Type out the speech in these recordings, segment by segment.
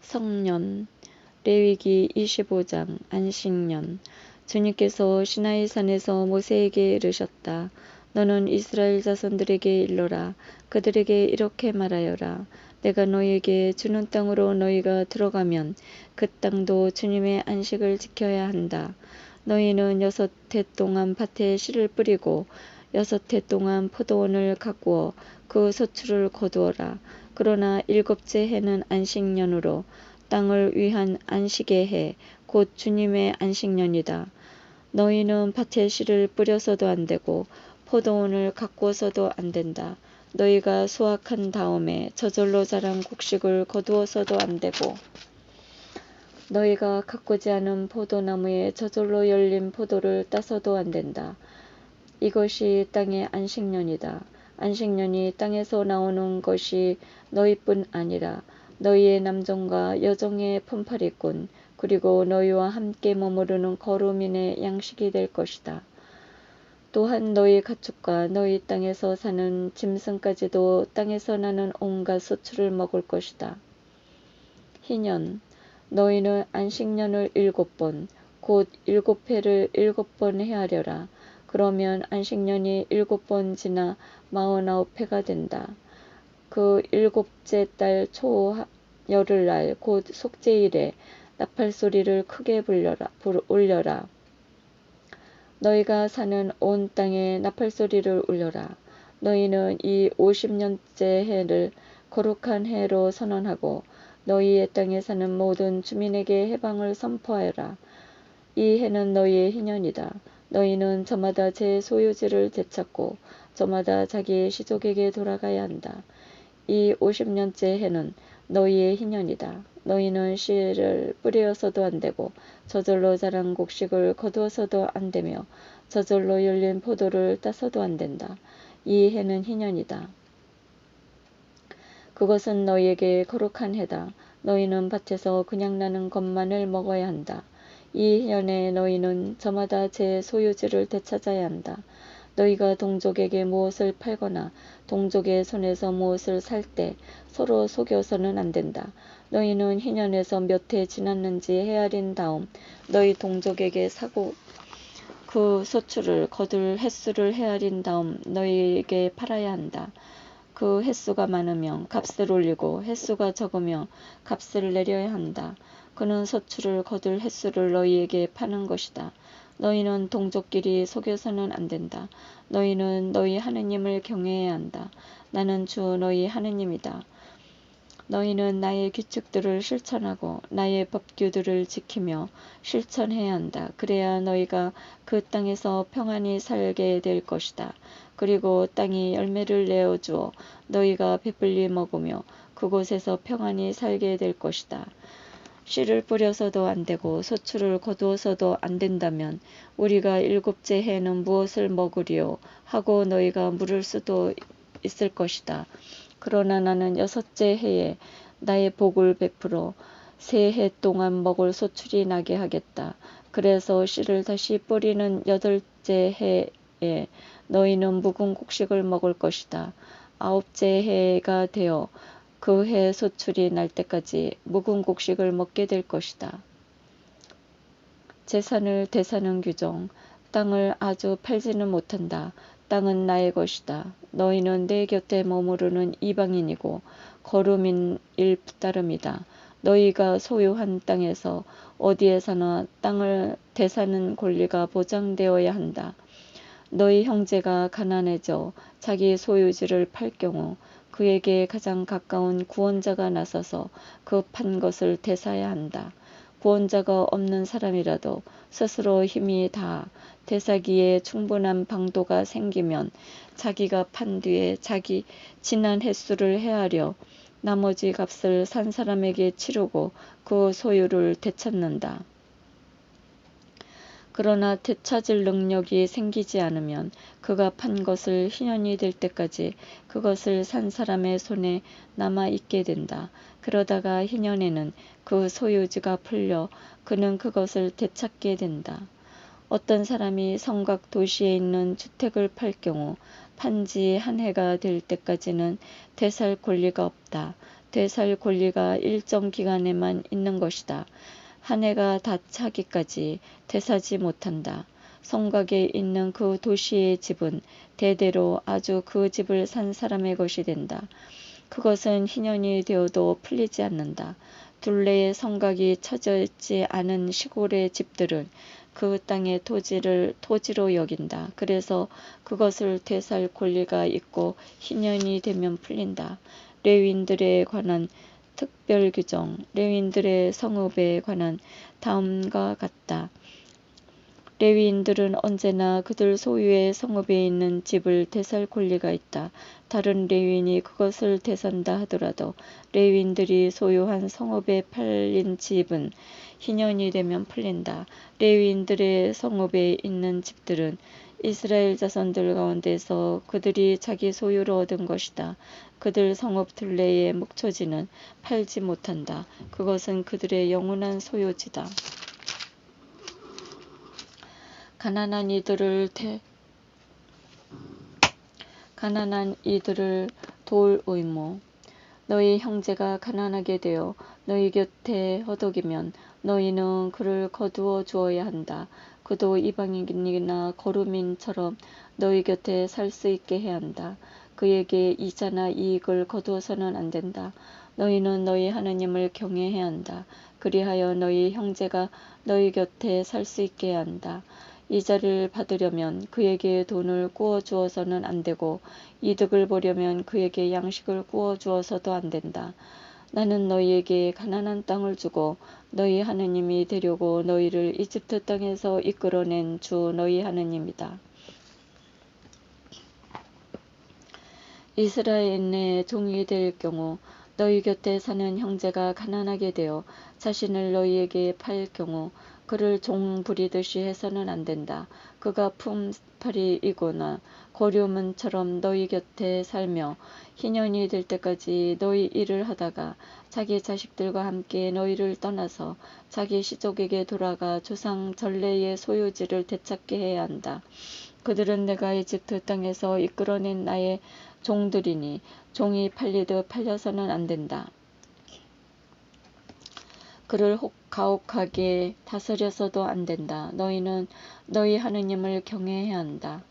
성년 레위기 25장 안식년. 주님께서 시나이산에서 모세에게 이르셨다. 너는 이스라엘 자손들에게 일러라. 그들에게 이렇게 말하여라. 내가 너희에게 주는 땅으로 너희가 들어가면 그 땅도 주님의 안식을 지켜야 한다. 너희는 6해 동안 밭에 씨를 뿌리고 6해 동안 포도원을 가꾸어 그 소출을 거두어라. 그러나 7째 해는 안식년으로 땅을 위한 안식의 해, 곧 주님의 안식년이다. 너희는 밭에 씨를 뿌려서도 안 되고 포도원을 가꾸어서도 안 된다. 너희가 수확한 다음에 저절로 자란 곡식을 거두어서도 안 되고 너희가 가꾸지 않은 포도나무에 저절로 열린 포도를 따서도 안 된다. 이것이 땅의 안식년이다. 안식년이 땅에서 나오는 것이 너희뿐 아니라 너희의 남종과 여종의 품팔이꾼 그리고 너희와 함께 머무르는 거루민의 양식이 될 것이다. 또한 너희 가축과 너희 땅에서 사는 짐승까지도 땅에서 나는 온갖 소출을 먹을 것이다. 희년 너희는 안식년을 7번 곧 7회를 7번 헤아려라. 그러면 안식년이 7번 지나 49회가 된다. 그 7째 달 초 열흘날 곧 속죄일에 나팔소리를 크게 울려라. 너희가 사는 온 땅에 나팔소리를 울려라. 너희는 이 50년째 해를 거룩한 해로 선언하고 너희의 땅에 사는 모든 주민에게 해방을 선포하여라. 이 해는 너희의 희년이다. 너희는 저마다 제 소유지를 되찾고 저마다 자기의 시족에게 돌아가야 한다. 이 50년째 해는 너희의 희년이다. 너희는 씨를 뿌려서도 안 되고 저절로 자란 곡식을 거두어서도 안 되며 저절로 열린 포도를 따서도 안 된다. 이 해는 희년이다. 그것은 너희에게 거룩한 해다. 너희는 밭에서 그냥 나는 것만을 먹어야 한다. 이 희년에 너희는 저마다 제 소유지를 되찾아야 한다. 너희가 동족에게 무엇을 팔거나 동족의 손에서 무엇을 살 때 서로 속여서는 안 된다. 너희는 희년에서 몇 해 지났는지 헤아린 다음 너희 동족에게 사고 그 소출을 거둘 횟수를 헤아린 다음 너희에게 팔아야 한다. 그 횟수가 많으면 값을 올리고 횟수가 적으면 값을 내려야 한다. 그는 소출을 거둘 횟수를 너희에게 파는 것이다. 너희는 동족끼리 속여서는 안 된다. 너희는 너희 하느님을 경외해야 한다. 나는 주 너희 하느님이다. 너희는 나의 규칙들을 실천하고 나의 법규들을 지키며 실천해야 한다. 그래야 너희가 그 땅에서 평안히 살게 될 것이다. 그리고 땅이 열매를 내어주어 너희가 배불리 먹으며 그곳에서 평안히 살게 될 것이다. 씨를 뿌려서도 안 되고 소출을 거두어서도 안 된다면 우리가 7째 해는 무엇을 먹으리요 하고 너희가 물을 수도 있을 것이다. 그러나 나는 6째 해에 나의 복을 베풀어 3해 동안 먹을 소출이 나게 하겠다. 그래서 씨를 다시 뿌리는 8째 해에 너희는 묵은 곡식을 먹을 것이다. 9째 해가 되어 그 해 소출이 날 때까지 묵은 곡식을 먹게 될 것이다. 재산을 되사는 규정. 땅을 아주 팔지는 못한다. 땅은 나의 것이다. 너희는 내 곁에 머무르는 이방인이고 거루민일 따름이다. 너희가 소유한 땅에서 어디에서나 땅을 되사는 권리가 보장되어야 한다. 너희 형제가 가난해져 자기 소유지를 팔 경우 그에게 가장 가까운 구원자가 나서서 그 판 것을 되사야 한다. 구원자가 없는 사람이라도 스스로 힘이 다 되사기에 충분한 방도가 생기면 자기가 판 뒤에 자기 지난 횟수를 헤아려 나머지 값을 산 사람에게 치르고 그 소유를 되찾는다. 그러나 되찾을 능력이 생기지 않으면 그가 판 것을 희년이 될 때까지 그것을 산 사람의 손에 남아 있게 된다. 그러다가 희년에는 그 소유지가 풀려 그는 그것을 되찾게 된다. 어떤 사람이 성곽 도시에 있는 주택을 팔 경우 판지 한 해가 될 때까지는 되살 권리가 없다. 되살 권리가 일정 기간에만 있는 것이다. 한 해가 다 차기까지 되사지 못한다. 성곽에 있는 그 도시의 집은 대대로 아주 그 집을 산 사람의 것이 된다. 그것은 희년이 되어도 풀리지 않는다. 둘레의 성곽이 쳐져 있지 않은 시골의 집들은 그 땅의 토지로 여긴다. 그래서 그것을 되살 권리가 있고 희년이 되면 풀린다. 레위인들에 관한 특별 규정, 레위인들의 성읍에 관한 다음과 같다. 레위인들은 언제나 그들 소유의 성읍에 있는 집을 되살 권리가 있다. 다른 레위인이 그것을 되산다 하더라도 레위인들이 소유한 성읍에 팔린 집은 희년이 되면 풀린다. 레위인들의 성읍에 있는 집들은 이스라엘 자손들 가운데서 그들이 자기 소유로 얻은 것이다. 그들 성읍 둘레의 목초지는 팔지 못한다. 그것은 그들의 영원한 소유지다. 가난한 이들을 도울 의무. 너희 형제가 가난하게 되어 너희 곁에 허덕이면 너희는 그를 거두어 주어야 한다. 그도 이방인이나 거루민처럼 너희 곁에 살 수 있게 해야 한다. 그에게 이자나 이익을 거두어서는 안 된다. 너희는 너희 하나님을 경외해야 한다. 그리하여 너희 형제가 너희 곁에 살 수 있게 해야 한다. 이자를 받으려면 그에게 돈을 구워 주어서는 안 되고 이득을 보려면 그에게 양식을 구워 주어서도 안 된다. 나는 너희에게 가난한 땅을 주고 너희 하느님이 되려고 너희를 이집트 땅에서 이끌어낸 주 너희 하느님이다. 이스라엘의 종이 될 경우 너희 곁에 사는 형제가 가난하게 되어 자신을 너희에게 팔 경우 그를 종 부리듯이 해서는 안 된다. 그가 품팔이이거나 고류문처럼 너희 곁에 살며 희년이 될 때까지 너희 일을 하다가 자기 자식들과 함께 너희를 떠나서 자기 시족에게 돌아가 조상 전례의 소유지를 되찾게 해야 한다. 그들은 내가 이집트 땅에서 이끌어낸 나의 종들이니 종이 팔리듯 팔려서는 안 된다. 그를 가혹하게 다스려서도 안 된다. 너희는 너희 하느님을 경외해야 한다.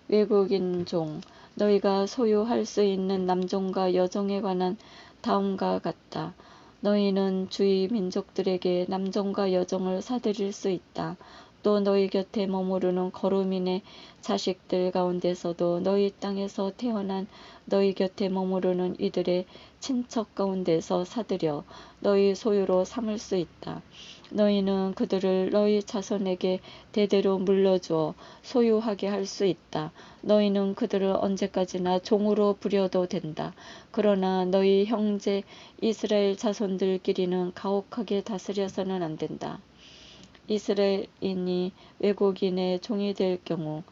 외국인 종, 너희가 소유할 수 있는 남종과 여종에 관한 다음과 같다. 너희는 주위 민족들에게 남종과 여종을 사들일 수 있다. 또 너희 곁에 머무르는 거루민의 자식들 가운데서도 너희 땅에서 태어난 너희 곁에 머무르는 이들의 친척 가운데서 사들여 너희 소유로 삼을 수 있다. 너희는 그들을 너희 자손에게 대대로 물려주어 소유하게 할 수 있다. 너희는 그들을 언제까지나 종으로 부려도 된다. 그러나 너희 형제 이스라엘 자손들끼리는 가혹하게 다스려서는 안 된다. 이스라엘인이 외국인의 종이 될 경우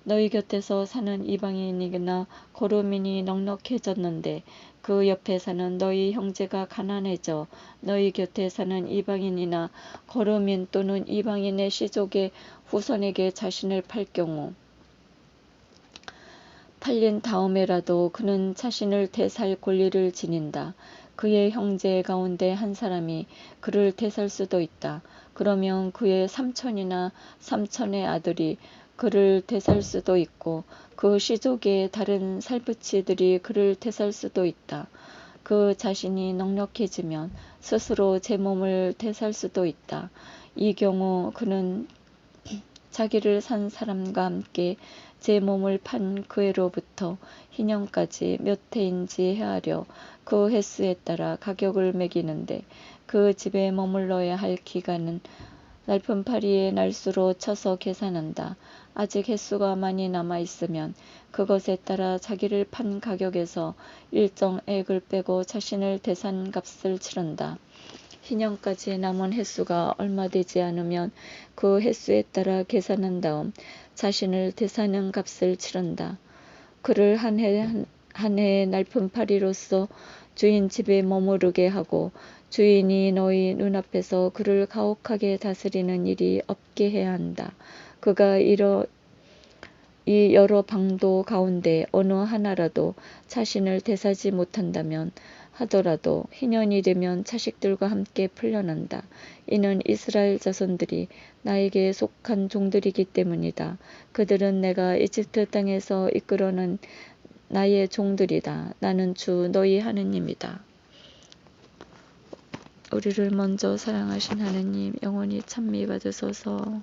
너희 곁에서 사는 이방인이나 거루민이 넉넉해졌는데 그 옆에 사는 너희 형제가 가난해져 너희 곁에 사는 이방인이나 거루민 또는 이방인의 시족의 후손에게 자신을 팔 경우 팔린 다음에라도 그는 자신을 되살 권리를 지닌다. 그의 형제 가운데 한 사람이 그를 되살 수도 있다. 그러면 그의 삼촌이나 삼촌의 아들이 그를 되살 수도 있고 그 시족의 다른 살붙이들이 그를 되살 수도 있다. 그 자신이 넉넉해지면 스스로 제 몸을 되살 수도 있다. 이 경우 그는 자기를 산 사람과 함께 제 몸을 판 그애로부터 희년까지 몇 해인지 헤아려 그 횟수에 따라 가격을 매기는데 그 집에 머물러야 할 기간은 날품팔이의 날수로 쳐서 계산한다. 아직 횟수가 많이 남아 있으면 그것에 따라 자기를 판 가격에서 일정액을 빼고 자신을 대산 값을 치른다. 희년까지 남은 횟수가 얼마 되지 않으면 그 횟수에 따라 계산한 다음 자신을 되사는 값을 치른다. 그를 한 해의 날품팔이로서 주인 집에 머무르게 하고 주인이 너희 눈앞에서 그를 가혹하게 다스리는 일이 없게 해야 한다. 그가 이 여러 방도 가운데 어느 하나라도 자신을 대사지 못한다면 하더라도 희년이 되면 자식들과 함께 풀려난다. 이는 이스라엘 자손들이 나에게 속한 종들이기 때문이다. 그들은 내가 이집트 땅에서 이끌어낸 나의 종들이다. 나는 주 너희 하느님이다. 우리를 먼저 사랑하신 하느님 영원히 찬미 받으소서.